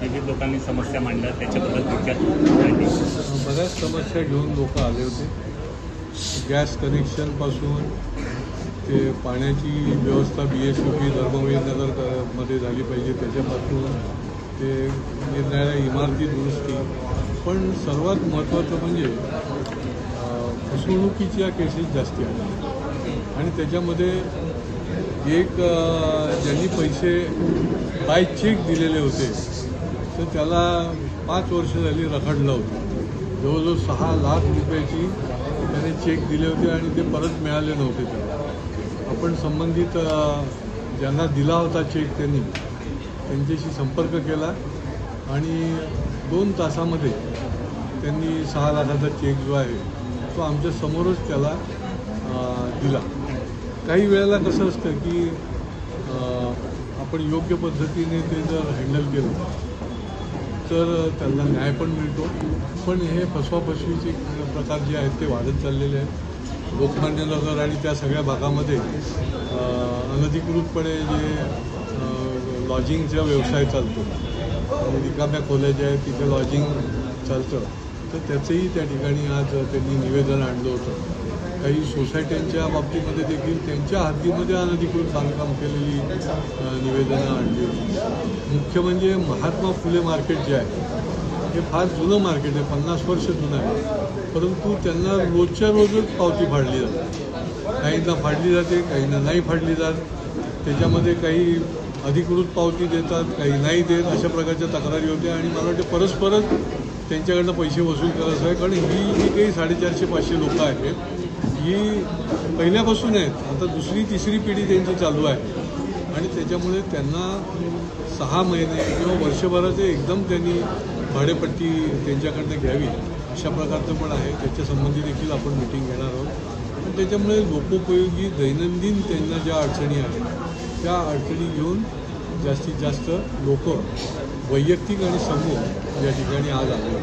विविध लोकांनी समस्या मांडल्या, त्याच्याबद्दल थोडक्यात बऱ्याच समस्या घेऊन लोक आले होते. गॅस कनेक्शनपासून ते पाण्याची व्यवस्था BSUP धर्मवीर मध्ये झाली पाहिजे त्याच्यापासून ते निरनिराळ्या इमारती दुरुस्ती. पण सर्वात महत्त्वाचं म्हणजे फसवणुकीच्या केसेस जास्ती आल्या आणि त्याच्यामध्ये एक ज्यांनी पैसे बाय चेक दिलेले होते तर त्याला 5 वर्ष झाली रखडलं होतं. जवळजवळ 6 लाख रुपयाची त्याने चेक दिले होते आणि ते परत मिळाले नव्हते त्याला. आपण संबंधित ज्यांना दिला होता चेक त्यांच्याशी संपर्क केला आणि 2 तासामध्ये त्यांनी 6 लाखाचा चेक जो आहे तो आमच्या समोरच त्याला दिला. काही वेळेला कसं असतं की आपण योग्य पद्धतीने ते जर हँडल केलं तर त्यांना न्याय पण मिळतो. पण हे फसवाफसवीचे प्रकार जे आहेत ते वाढत चाललेले आहेत. लोकमान्य नगर आणि त्या सगळ्या भागामध्ये अनधिकृतपणे जे लॉजिंगचा व्यवसाय चालतो आणि रिकाम्या खोल्या ज्या आहेत तिथे लॉजिंग चालतं तर त्याचंही त्या ठिकाणी आज त्यांनी निवेदन आणलं होतं. काही सोसायट्यांच्या बाबतीमध्ये देखील त्यांच्या हद्दीमध्ये अनधिकृत बांधकाम केलेली निवेदनं आणली होती. मुख्य म्हणजे महात्मा फुले मार्केट जे आहे हे फार जुनं मार्केट आहे, 50 वर्ष जुनं आहे. परंतु त्यांना रोजच्या रोजच पावती फाडली जाते. काहींना फाडली जाते, काहींना नाही फाडली जात. त्याच्यामध्ये काही अधिकृत पावती देतात, काही नाही देत, अशा प्रकारच्या तक्रारी होत्या आणि मला वाटते परस्परच त्यांच्याकडनं पैसे वसूल करायचं आहे. कारण ही जी काही 450-500 लोक आहेत ही पहिल्यापासून आहेत. आता 2री-3री पिढी त्यांची चालू आहे आणि त्याच्यामुळे त्यांना 6 महिने किंवा वर्षभराचे एकदम त्यांनी भाडेपट्टी त्यांच्याकडनं घ्यावी अशा प्रकारचं पण आहे. त्याच्यासंबंधी देखील आपण मिटिंग घेणार आहोत. पण त्याच्यामुळे लोकोपयोगी दैनंदिन त्यांना ज्या अडचणी आहेत त्या अडचणी घेऊन जास्तीत जास्त लोक वैयक्तिक आणि समूह या ठिकाणी आज आले.